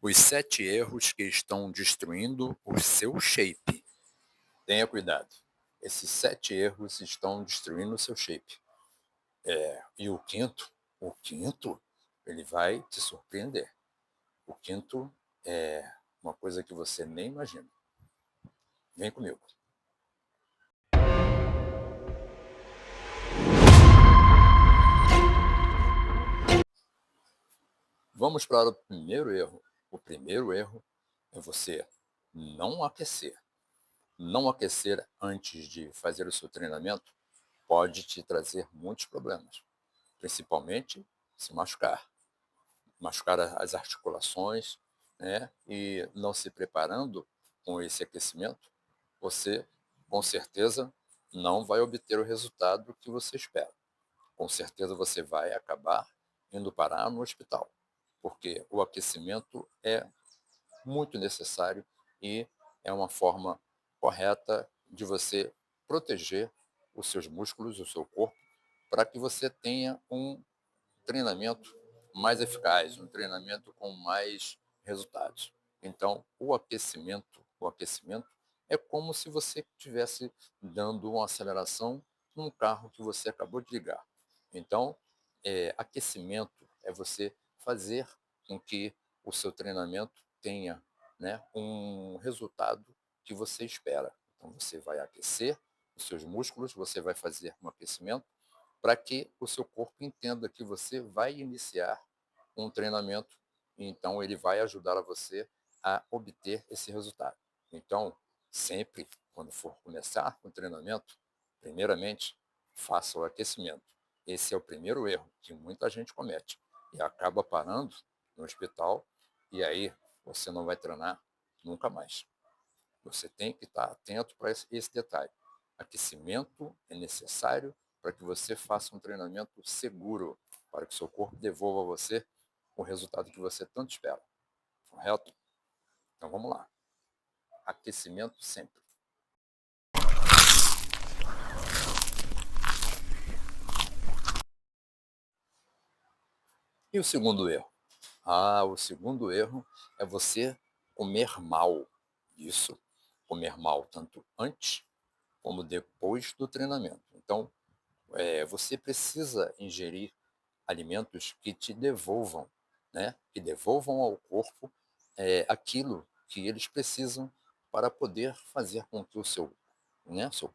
Os 7 erros que estão destruindo o seu shape. Tenha cuidado. Esses 7 erros estão destruindo o seu shape. E o quinto, ele vai te surpreender. O quinto é uma coisa que você nem imagina. Vem comigo. Vamos para o primeiro erro. O primeiro erro é você não aquecer. Não aquecer antes de fazer o seu treinamento pode te trazer muitos problemas, principalmente se machucar, machucar as articulações, né? E não se preparando com esse aquecimento, você com certeza não vai obter o resultado que você espera. Com certeza você vai acabar indo parar no hospital, porque o aquecimento é muito necessário e é uma forma correta de você proteger os seus músculos, o seu corpo, para que você tenha um treinamento mais eficaz, um treinamento com mais resultados. Então, o aquecimento é como se você estivesse dando uma aceleração num carro que você acabou de ligar. Então, aquecimento é você fazer com que o seu treinamento tenha, né, um resultado que você espera. Então, você vai aquecer os seus músculos, você vai fazer um aquecimento para que o seu corpo entenda que você vai iniciar um treinamento, e então ele vai ajudar a você a obter esse resultado. Então, sempre quando for começar o treinamento, primeiramente, faça o aquecimento. Esse é o primeiro erro que muita gente comete e acaba parando no hospital, e aí você não vai treinar nunca mais. Você tem que estar atento para esse detalhe. Aquecimento é necessário para que você faça um treinamento seguro, para que seu corpo devolva a você o resultado que você tanto espera. Correto? Então vamos lá. Aquecimento sempre. E o segundo erro? O segundo erro é você comer mal. Isso, comer mal tanto antes como depois do treinamento. Então, você precisa ingerir alimentos que te devolvam, né, que devolvam ao corpo, aquilo que eles precisam para poder fazer com que seu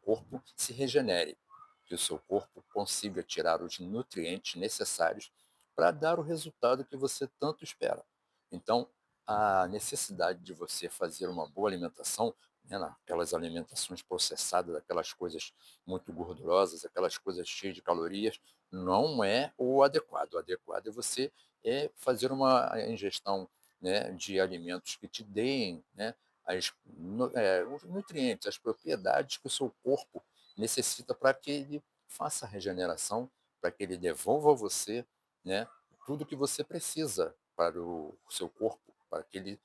corpo se regenere, que o seu corpo consiga tirar os nutrientes necessários para dar o resultado que você tanto espera. Então, a necessidade de você fazer uma boa alimentação, né, aquelas alimentações processadas, aquelas coisas muito gordurosas, aquelas coisas cheias de calorias, não é o adequado. O adequado é você fazer uma ingestão, né, de alimentos que te deem, né, os nutrientes, as propriedades que o seu corpo necessita para que ele faça a regeneração, para que ele devolva a você, né, tudo que você precisa para o seu corpo, para que ele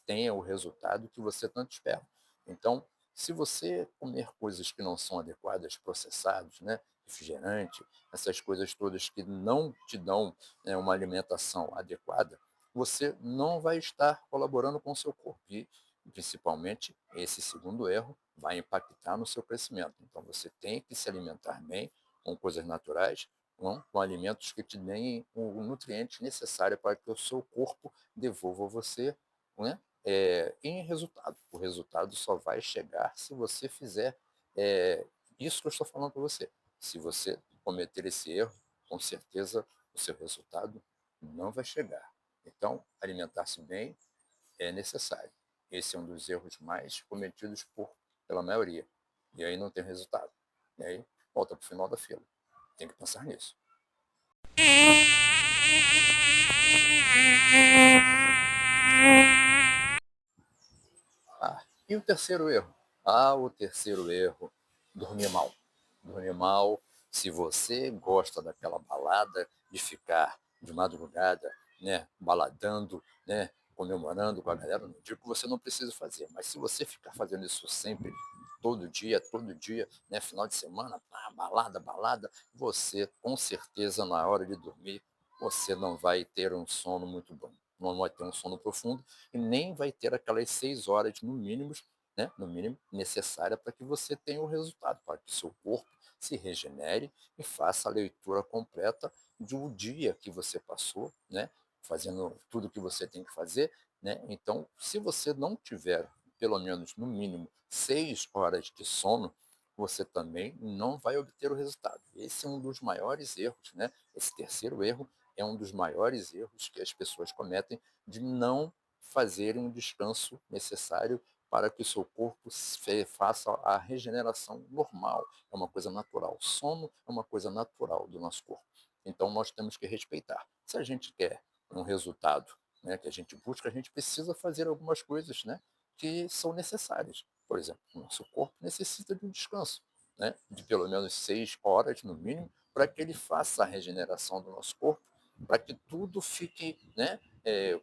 tenha o resultado que você tanto espera. Então, se você comer coisas que não são adequadas, processados, né, refrigerante, essas coisas todas que não te dão, né, uma alimentação adequada, você não vai estar colaborando com o seu corpo. E, principalmente, esse segundo erro vai impactar no seu crescimento. Então, você tem que se alimentar bem, com coisas naturais, com alimentos que te deem o nutriente necessário para que o seu corpo devolva a você, né, em resultado. O resultado só vai chegar se você fizer isso que eu estou falando para você. Se você cometer esse erro, com certeza o seu resultado não vai chegar. Então, alimentar-se bem é necessário. Esse é um dos erros mais cometidos pela maioria. E aí não tem resultado. E aí volta para o final da fila. Tem que pensar nisso. E o terceiro erro? O terceiro erro, dormir mal. Dormir mal, se você gosta daquela balada, de ficar de madrugada, né, baladando, né, comemorando com a galera, não digo que você não precisa fazer, mas se você ficar fazendo isso sempre, todo dia, né, final de semana, balada, balada, você, com certeza, na hora de dormir, você não vai ter um sono muito bom. não vai ter um sono profundo e nem vai ter aquelas 6 horas no mínimo, né, no mínimo necessária para que você tenha o resultado, para que o seu corpo se regenere e faça a leitura completa do dia que você passou, né, fazendo tudo o que você tem que fazer, né. Então, se você não tiver pelo menos no mínimo 6 horas de sono, você também não vai obter o resultado. Esse é um dos maiores erros, né? Esse terceiro erro é um dos maiores erros que as pessoas cometem de não fazerem o descanso necessário para que o seu corpo faça a regeneração normal. É uma coisa natural. O sono é uma coisa natural do nosso corpo. Então nós temos que respeitar. Se a gente quer um resultado, né, que a gente busca, a gente precisa fazer algumas coisas, né, que são necessárias. Por exemplo, o nosso corpo necessita de um descanso, né, de pelo menos 6 horas no mínimo, para que ele faça a regeneração do nosso corpo, para que tudo fique, né,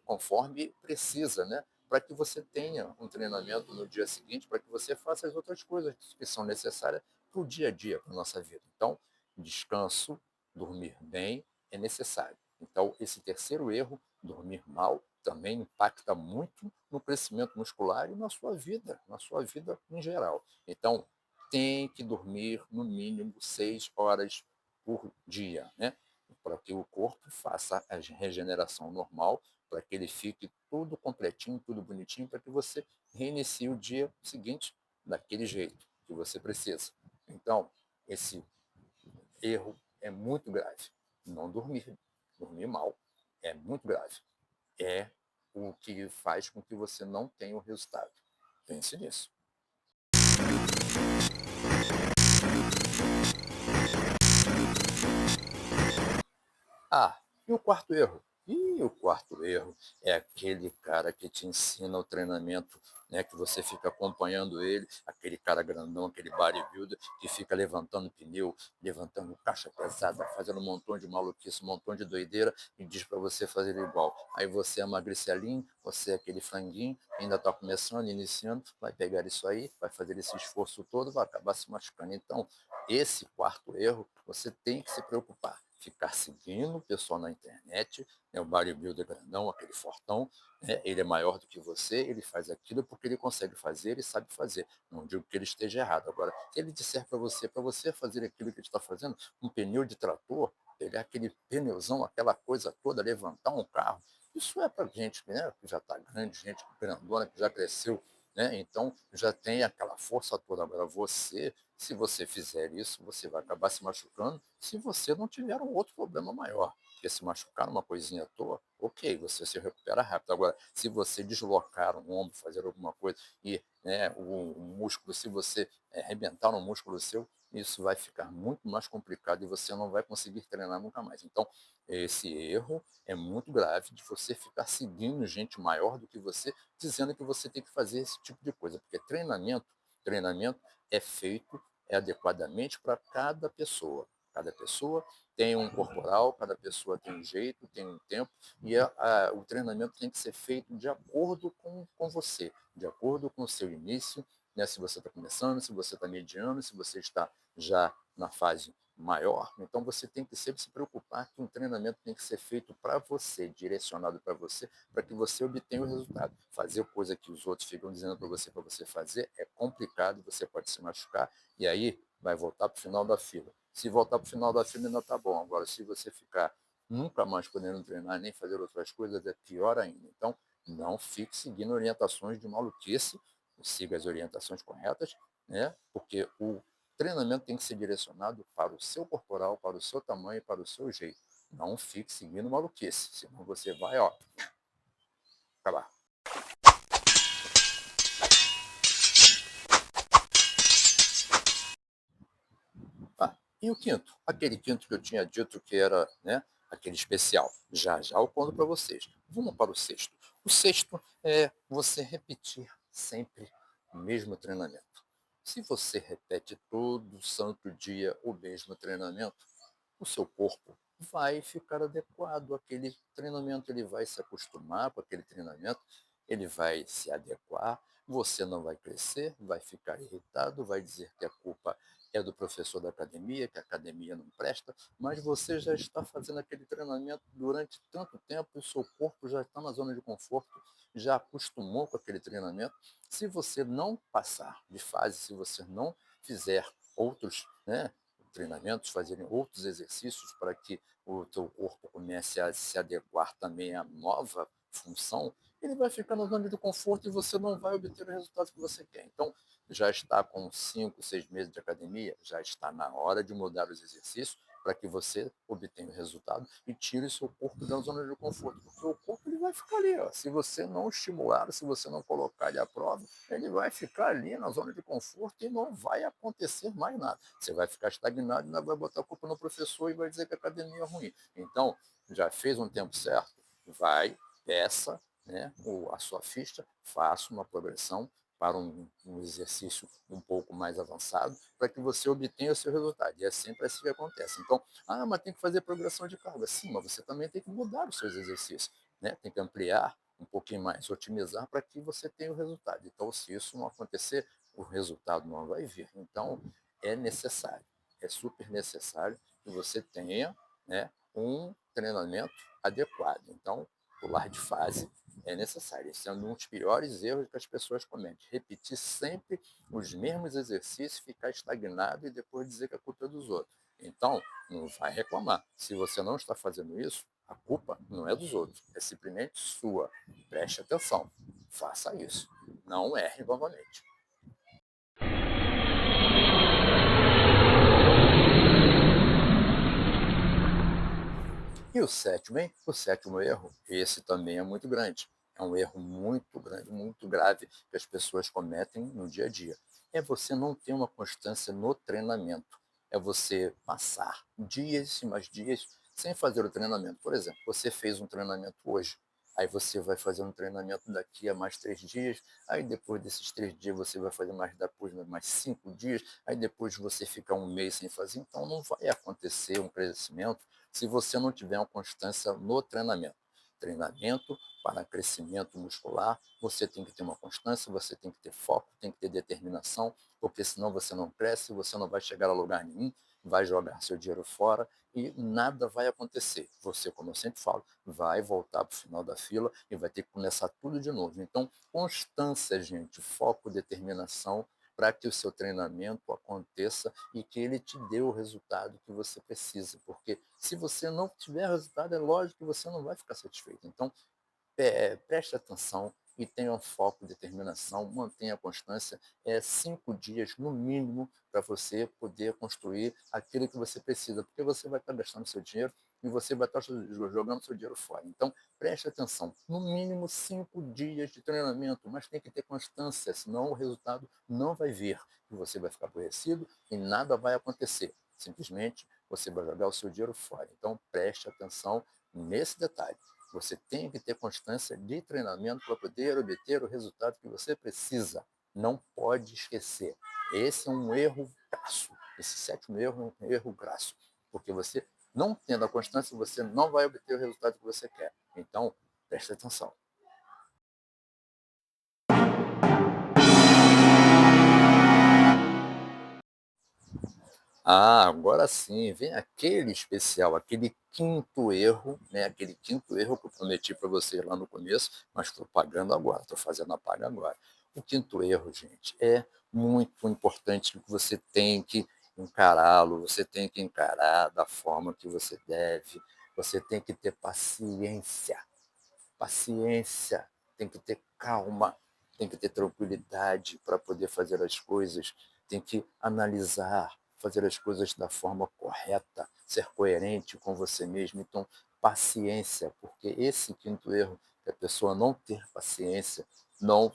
conforme precisa, né, para que você tenha um treinamento no dia seguinte, para que você faça as outras coisas que são necessárias para o dia a dia, para a nossa vida. Então, descanso, dormir bem é necessário. Então, esse terceiro erro, dormir mal, também impacta muito no crescimento muscular e na sua vida em geral. Então, tem que dormir no mínimo 6 horas por dia, né? Para que o corpo faça a regeneração normal, para que ele fique tudo completinho, tudo bonitinho, para que você reinicie o dia seguinte daquele jeito que você precisa. Então, esse erro é muito grave. Não dormir, dormir mal é muito grave. É o que faz com que você não tenha o resultado. Pense nisso. Ah, e o quarto erro? E o quarto erro é aquele cara que te ensina o treinamento, né, que você fica acompanhando ele, aquele cara grandão, aquele bodybuilder que fica levantando pneu, levantando caixa pesada, fazendo um montão de maluquice, um montão de doideira e diz para você fazer igual. Aí você é magricelinho, você é aquele franguinho, ainda está começando, iniciando, vai pegar isso aí, vai fazer esse esforço todo, vai acabar se machucando. Então, esse quarto erro, você tem que se preocupar. Ficar seguindo o pessoal na internet, né, o bodybuilder grandão, aquele fortão, né, ele é maior do que você, ele faz aquilo porque ele consegue fazer e sabe fazer. Não digo que ele esteja errado. Agora, se ele disser para você fazer aquilo que ele está fazendo, um pneu de trator, pegar aquele pneuzão, aquela coisa toda, levantar um carro, isso é para gente, né, que já está grande, gente grandona, que já cresceu, né, então já tem aquela força toda. Agora, você, se você fizer isso, você vai acabar se machucando se você não tiver um outro problema maior. Porque se machucar numa coisinha à toa, ok, você se recupera rápido. Agora, se você deslocar um ombro, fazer alguma coisa e, né, o músculo, se você arrebentar um músculo seu, isso vai ficar muito mais complicado e você não vai conseguir treinar nunca mais. Então, esse erro é muito grave de você ficar seguindo gente maior do que você, dizendo que você tem que fazer esse tipo de coisa, porque treinamento é feito adequadamente para cada pessoa. Cada pessoa tem um corporal, cada pessoa tem um jeito, tem um tempo, e o treinamento tem que ser feito de acordo com você, de acordo com o seu início, né? Se você está começando, se você está mediano, se você está já na fase maior, então você tem que sempre se preocupar que um treinamento tem que ser feito para você, direcionado para que você obtenha o resultado. Fazer coisa que os outros ficam dizendo para você fazer é complicado, você pode se machucar, e aí vai voltar para o final da fila. Se voltar para o final da fila ainda está bom. Agora, se você ficar nunca mais podendo treinar nem fazer outras coisas, é pior ainda. Então, não fique seguindo orientações de maluquice, siga as orientações corretas, né? Porque o treinamento tem que ser direcionado para o seu corporal, para o seu tamanho, para o seu jeito. Não fique seguindo maluquice, senão você vai, ó, acabar. Ah, e o quinto? Aquele quinto que eu tinha dito que era, né, aquele especial. Já já eu conto para vocês. Vamos para o sexto. O sexto é você repetir sempre o mesmo treinamento. Se você repete todo santo dia o mesmo treinamento, o seu corpo vai ficar adequado àquele treinamento, ele vai se acostumar com aquele treinamento, ele vai se adequar, você não vai crescer, vai ficar irritado, vai dizer que a culpa é do professor da academia, que a academia não presta, mas você já está fazendo aquele treinamento durante tanto tempo e o seu corpo já está na zona de conforto, já acostumou com aquele treinamento. Se você não passar de fase, se você não fizer outros, né, treinamentos, fazer outros exercícios para que o teu corpo comece a se adequar também à nova função, ele vai ficar na zona de conforto e você não vai obter o resultado que você quer. Então, já está com 5, 6 meses de academia, já está na hora de mudar os exercícios para que você obtenha o resultado e tire o seu corpo da zona de conforto, porque o corpo ele vai ficar ali, ó. Se você não estimular, se você não colocar ele à prova, ele vai ficar ali na zona de conforto e não vai acontecer mais nada. Você vai ficar estagnado e ainda vai botar a culpa no professor e vai dizer que a academia é ruim. Então, já fez um tempo certo? Vai, peça, né, a sua ficha, faça uma progressão para um exercício um pouco mais avançado, para que você obtenha o seu resultado. E é sempre assim que acontece. Então, mas tem que fazer progressão de carga. Sim, mas você também tem que mudar os seus exercícios, né? Tem que ampliar um pouquinho mais, otimizar para que você tenha o resultado. Então, se isso não acontecer, o resultado não vai vir. Então, é necessário, é super necessário que você tenha, né, um treinamento adequado. Então, pular de fase é necessário. Esse é um dos piores erros que as pessoas cometem. Repetir sempre os mesmos exercícios, ficar estagnado e depois dizer que a culpa é dos outros. Então, não vai reclamar. Se você não está fazendo isso, a culpa não é dos outros, é simplesmente sua. Preste atenção, faça isso. Não erre novamente. E o sétimo, hein? O sétimo erro, esse também é muito grande. É um erro muito grande, muito grave que as pessoas cometem no dia a dia. É você não ter uma constância no treinamento. É você passar dias e mais dias sem fazer o treinamento. Por exemplo, você fez um treinamento hoje, aí você vai fazer um treinamento daqui a mais 3 dias, aí depois desses 3 dias você vai fazer mais depois mais 5 dias, aí depois você fica um mês sem fazer. Então não vai acontecer um crescimento se você não tiver uma constância no treinamento. Treinamento para crescimento muscular, você tem que ter uma constância, você tem que ter foco, tem que ter determinação, porque senão você não cresce, você não vai chegar a lugar nenhum, vai jogar seu dinheiro fora e nada vai acontecer. Você, como eu sempre falo, vai voltar para o final da fila e vai ter que começar tudo de novo. Então, constância, gente, foco, determinação para que o seu treinamento aconteça e que ele te dê o resultado que você precisa. Porque se você não tiver resultado, é lógico que você não vai ficar satisfeito. Então, preste atenção e tenha um foco, determinação, mantenha a constância. 5 dias, no mínimo, para você poder construir aquilo que você precisa, porque você vai estar gastando seu dinheiro e você vai estar jogando seu dinheiro fora. Então, preste atenção. No mínimo 5 dias de treinamento, mas tem que ter constância, senão o resultado não vai vir. E você vai ficar aborrecido e nada vai acontecer. Simplesmente você vai jogar o seu dinheiro fora. Então, preste atenção nesse detalhe. Você tem que ter constância de treinamento para poder obter o resultado que você precisa. Não pode esquecer. Esse é um erro grasso. Esse sétimo erro é um erro grasso. Porque você, não tendo a constância, você não vai obter o resultado que você quer. Então, preste atenção. Agora sim, vem aquele especial, aquele quinto erro, né? Aquele quinto erro que eu prometi para vocês lá no começo, mas estou pagando agora, estou fazendo a paga agora. O quinto erro, gente, é muito importante que você tem que encará-lo, você tem que encarar da forma que você deve, você tem que ter paciência, paciência, tem que ter calma, tem que ter tranquilidade para poder fazer as coisas, tem que analisar, fazer as coisas da forma correta, ser coerente com você mesmo. Então, paciência, porque esse quinto erro, que a pessoa não ter paciência, não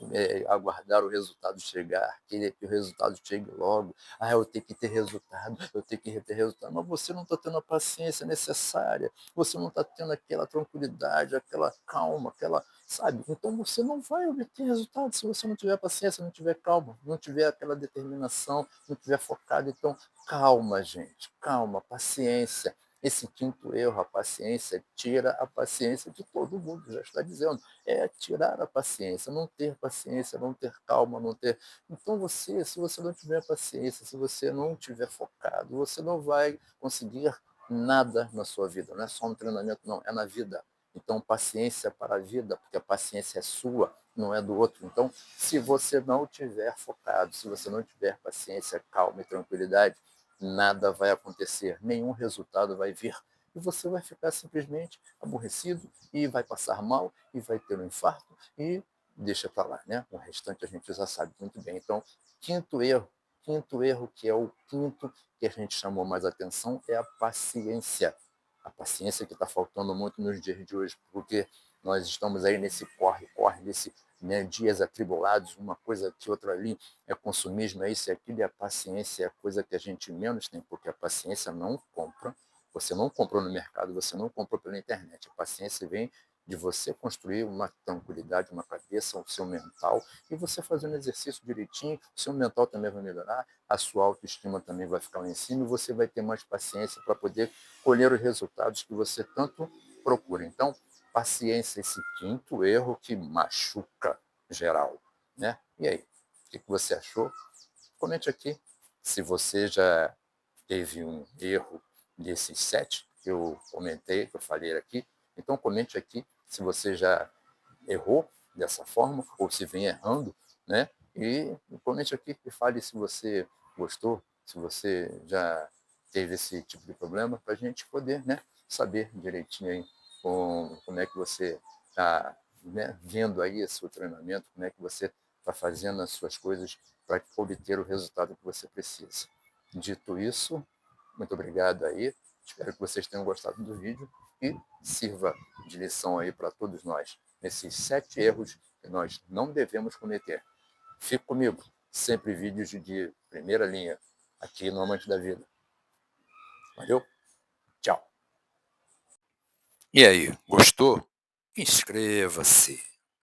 aguardar o resultado chegar, querer que o resultado chegue logo. Eu tenho que ter resultado, eu tenho que ter resultado. Mas você não está tendo a paciência necessária, você não está tendo aquela tranquilidade, aquela calma, aquela, sabe? Então você não vai obter resultado se você não tiver paciência, não tiver calma, não tiver aquela determinação, não tiver focado. Então, calma, gente, calma, paciência. Esse quinto erro, a paciência, tira a paciência de todo mundo, já está dizendo. É tirar a paciência, não ter paciência, não ter calma, não ter. Então você, se você não tiver paciência, se você não tiver focado, você não vai conseguir nada na sua vida. Não é só no treinamento, não, é na vida. Então, paciência para a vida, porque a paciência é sua, não é do outro. Então, se você não tiver focado, se você não tiver paciência, calma e tranquilidade, nada vai acontecer, nenhum resultado vai vir. E você vai ficar simplesmente aborrecido e vai passar mal e vai ter um infarto e deixa para lá, né? O restante a gente já sabe muito bem. Então, quinto erro, quinto erro, que é o quinto que a gente chamou mais atenção, é a paciência. A paciência que está faltando muito nos dias de hoje, porque nós estamos aí nesse corre-corre, nesse, né, dias atribulados, uma coisa aqui, outra ali, é consumismo, é isso, é aquilo, e a paciência é a coisa que a gente menos tem, porque a paciência não compra, você não comprou no mercado, você não comprou pela internet, a paciência vem de você construir uma tranquilidade, uma cabeça, o seu mental, e você fazendo exercício direitinho, o seu mental também vai melhorar, a sua autoestima também vai ficar lá em cima, e você vai ter mais paciência para poder colher os resultados que você tanto procura. Então, paciência, esse quinto erro que machuca geral, né? E aí, o que você achou? Comente aqui se você já teve um erro desses 7 que eu comentei, que eu falei aqui. Então, comente aqui se você já errou dessa forma ou se vem errando, né? E comente aqui e fale se você gostou, se você já teve esse tipo de problema, para a gente poder, né, saber direitinho aí como é que você está, né, vendo aí o seu treinamento, como é que você está fazendo as suas coisas para obter o resultado que você precisa. Dito isso, muito obrigado aí. Espero que vocês tenham gostado do vídeo e sirva de lição aí para todos nós, nesses 7 erros que nós não devemos cometer. Fique comigo, sempre vídeos de primeira linha, aqui no Amante da Vida. Valeu, tchau. E aí, gostou? Inscreva-se.